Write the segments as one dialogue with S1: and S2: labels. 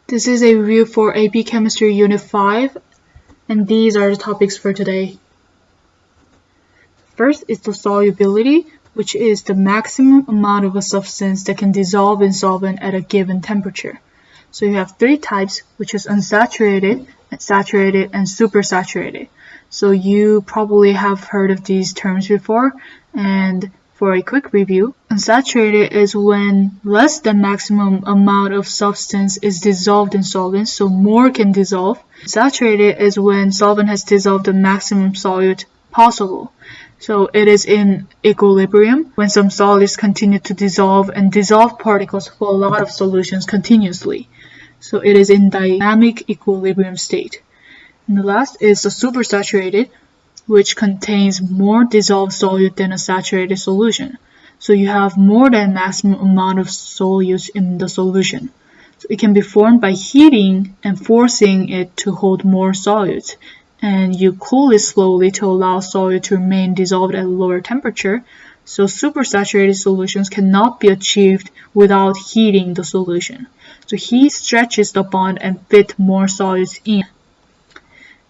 S1: This is a review for AP Chemistry Unit 5, and these are the topics for today. First is the solubility, which is the maximum amount of a substance that can dissolve in solvent at a given temperature. So you have three types, which is unsaturated, saturated, and supersaturated. So you probably have heard of these terms before, and for a quick review, unsaturated is when less than maximum amount of substance is dissolved in solvent, so more can dissolve. Saturated is when solvent has dissolved the maximum solute possible. So it is in equilibrium when some solids continue to dissolve and dissolve particles for a lot of solutions continuously. So it is in dynamic equilibrium state. And the last is the supersaturated, which contains more dissolved solute than a saturated solution. So you have more than maximum amount of solutes in the solution. So it can be formed by heating and forcing it to hold more solutes. And you cool it slowly to allow solute to remain dissolved at a lower temperature. So supersaturated solutions cannot be achieved without heating the solution. So heat stretches the bond and fit more solutes in.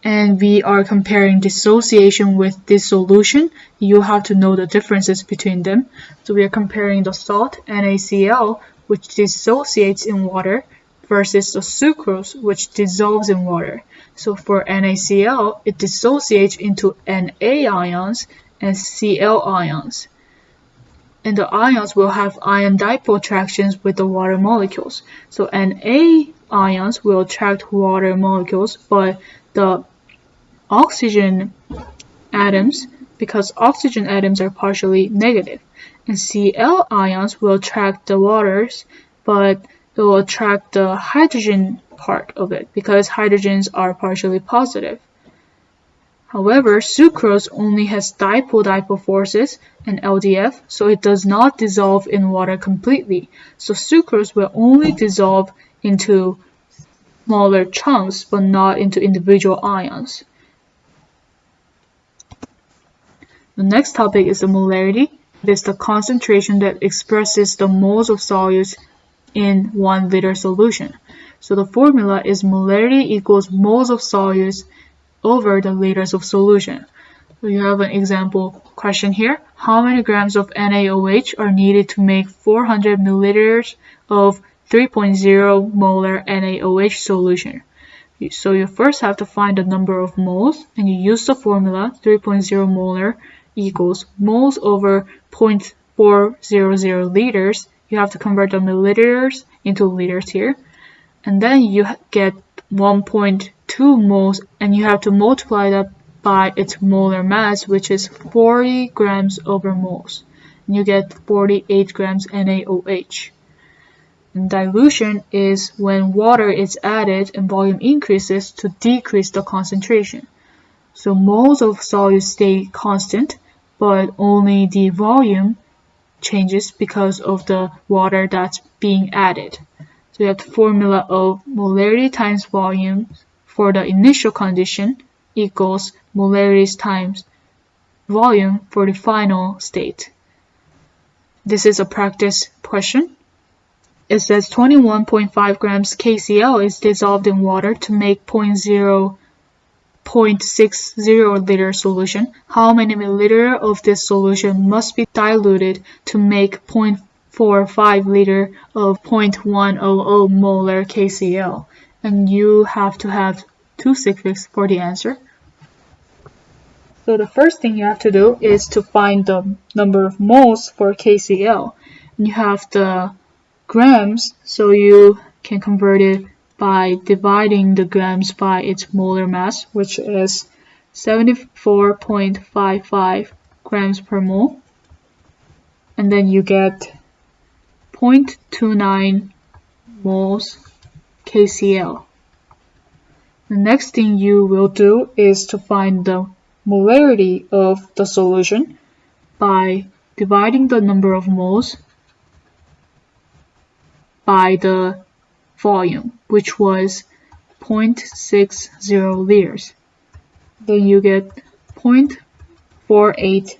S1: And we are comparing dissociation with dissolution. You have to know the differences between them. So we are comparing the salt, NaCl, which dissociates in water, versus the sucrose, which dissolves in water. So for NaCl, it dissociates into Na ions and Cl ions. And the ions will have ion dipole attractions with the water molecules. So Na ions will attract water molecules, but the oxygen atoms, because oxygen atoms are partially negative, and Cl ions will attract the waters, but it will attract the hydrogen part of it because hydrogens are partially positive. However, sucrose only has dipole-dipole forces and LDF, so it does not dissolve in water completely. So sucrose will only dissolve into smaller chunks, but not into individual ions. The next topic is the molarity. It is the concentration that expresses the moles of solutes in 1 liter solution. So the formula is molarity equals moles of solutes over the liters of solution. So you have an example question here. How many grams of NaOH are needed to make 400 milliliters of 3.0 molar NaOH solution? So you first have to find the number of moles, and you use the formula 3.0 molar equals moles over 0.400 liters. You have to convert the milliliters into liters here. And then you get 1.2 moles, and you have to multiply that by its molar mass, which is 40 grams over moles. And you get 48 grams NaOH. And dilution is when water is added and volume increases to decrease the concentration. So moles of solute stay constant, but only the volume changes because of the water that's being added. So you have the formula of molarity times volume for the initial condition equals molarity times volume for the final state. This is a practice question. It says 21.5 grams KCl is dissolved in water to make 0.60 liter solution. How many milliliter of this solution must be diluted to make 0.45 liter of 0.100 molar KCl? And you have to have two sigfigs for the answer. So the first thing you have to do is to find the number of moles for KCl. And you have the grams, so you can convert it by dividing the grams by its molar mass, which is 74.55 grams per mole. And then you get 0.29 moles KCl. The next thing you will do is to find the molarity of the solution by dividing the number of moles by the volume, which was 0.60 liters. Then you get 0.48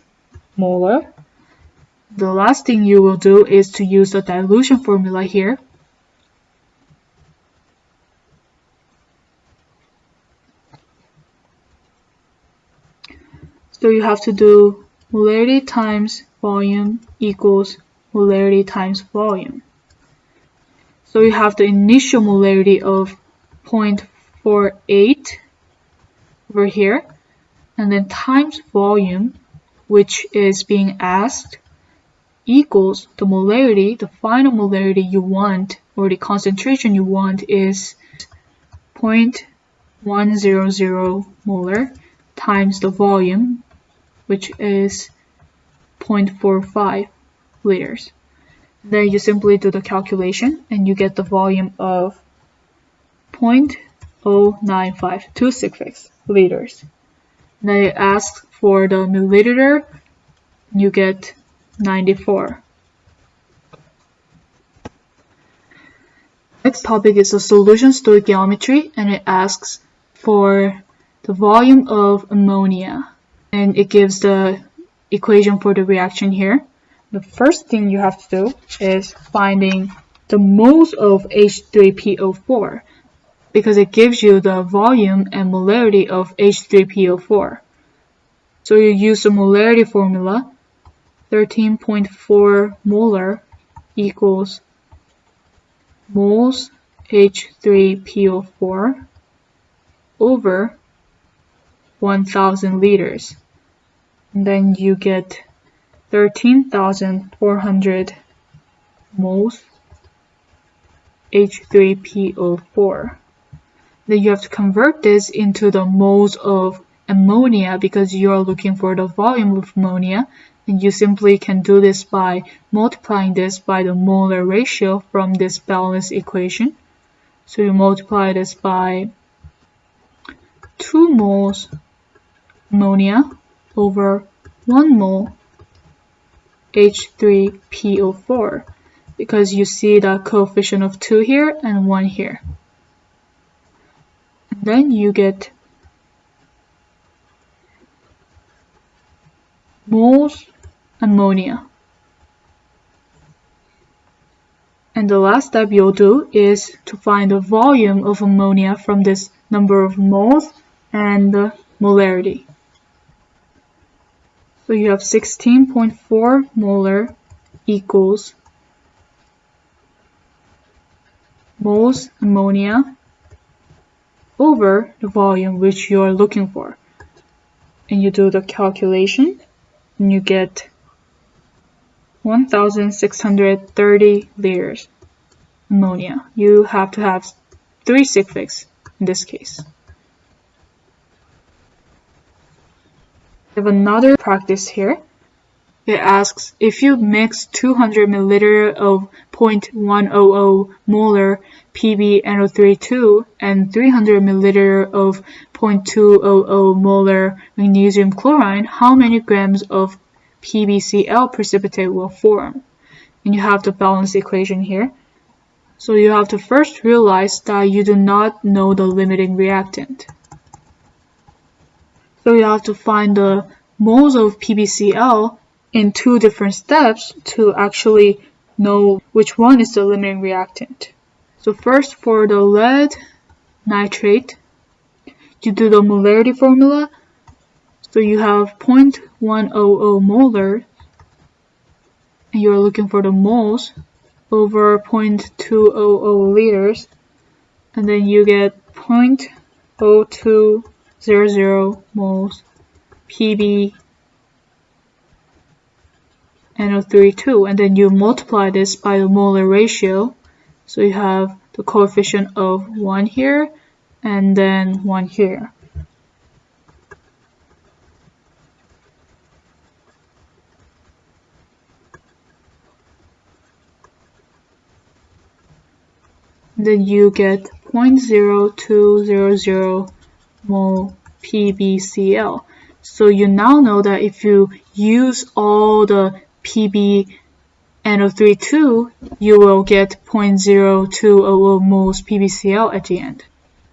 S1: molar. The last thing you will do is to use the dilution formula here. So you have to do molarity times volume equals molarity times volume. So you have the initial molarity of 0.48 over here, and then times volume, which is being asked, equals the molarity, the final molarity you want, or the concentration you want, is 0.100 molar times the volume, which is 0.45 liters. Then you simply do the calculation and you get the volume of 0.095266 liters. Then it asks for the milliliter, you get 94. Next topic is the solution stoichiometry, and it asks for the volume of ammonia, and it gives the equation for the reaction here. The first thing you have to do is finding the moles of H3PO4, because it gives you the volume and molarity of H3PO4. So you use the molarity formula, 13.4 molar equals moles H3PO4 over 1,000 liters. And then you get 13,400 moles H3PO4. Then you have to convert this into the moles of ammonia because you are looking for the volume of ammonia, and you simply can do this by multiplying this by the molar ratio from this balanced equation. So you multiply this by 2 moles ammonia over 1 mole H3PO4, because you see the coefficient of 2 here and 1 here. And then you get moles ammonia. And the last step you'll do is to find the volume of ammonia from this number of moles and the molarity. So you have 16.4 molar equals moles ammonia over the volume which you are looking for. And you do the calculation and you get 1,630 liters ammonia. You have to have 3 sig figs in this case. We have another practice here. It asks if you mix 200 milliliter of 0.100 molar PbNO32 and 300 milliliter of 0.200 molar magnesium chloride, how many grams of PbCl precipitate will form? And you have the balanced equation here. So you have to first realize that you do not know the limiting reactant. So you have to find the moles of PbCl in 2 different steps to actually know which one is the limiting reactant. So first, for the lead nitrate, you do the molarity formula. So you have 0.100 molar, and you're looking for the moles over 0.200 liters, and then you get 0.0200 moles PbNO32, and then you multiply this by the molar ratio. So you have the coefficient of 1 here and then 1 here. Then you get 0.0200 mole PbCl. So you now know that if you use all the PbNO32, you will get 0.0200 moles PbCl at the end.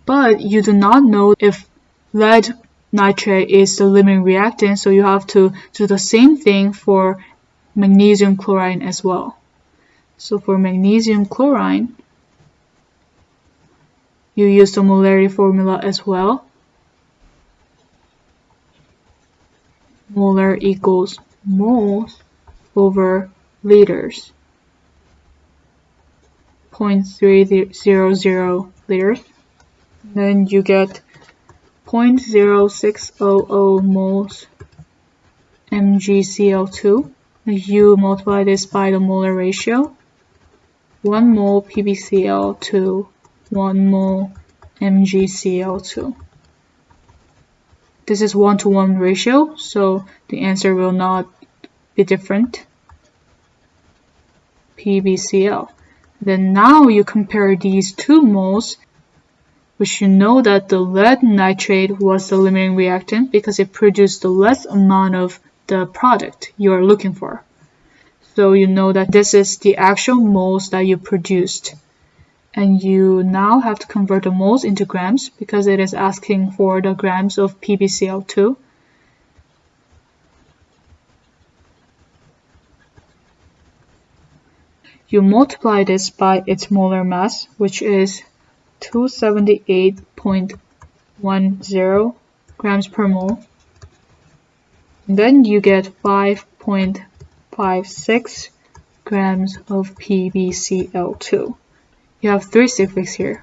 S1: But you do not know if lead nitrate is the limiting reactant, so you have to do the same thing for magnesium chloride as well. So for magnesium chloride, you use the molarity formula as well. molar equals moles over liters. 0.300 liters. Then you get 0.0600 moles MgCl2. You multiply this by the molar ratio. 1 mole PbCl to 1 mole MgCl2. This is 1-to-1 ratio, so the answer will not be different. PbCl. Then now you compare these two moles, which you know that the lead nitrate was the limiting reactant because it produced the less amount of the product you are looking for. So you know that this is the actual moles that you produced. And you now have to convert the moles into grams because it is asking for the grams of PbCl2. You multiply this by its molar mass, which is 278.10 grams per mole. And then you get 5.56 grams of PbCl2. You have three suffixes here,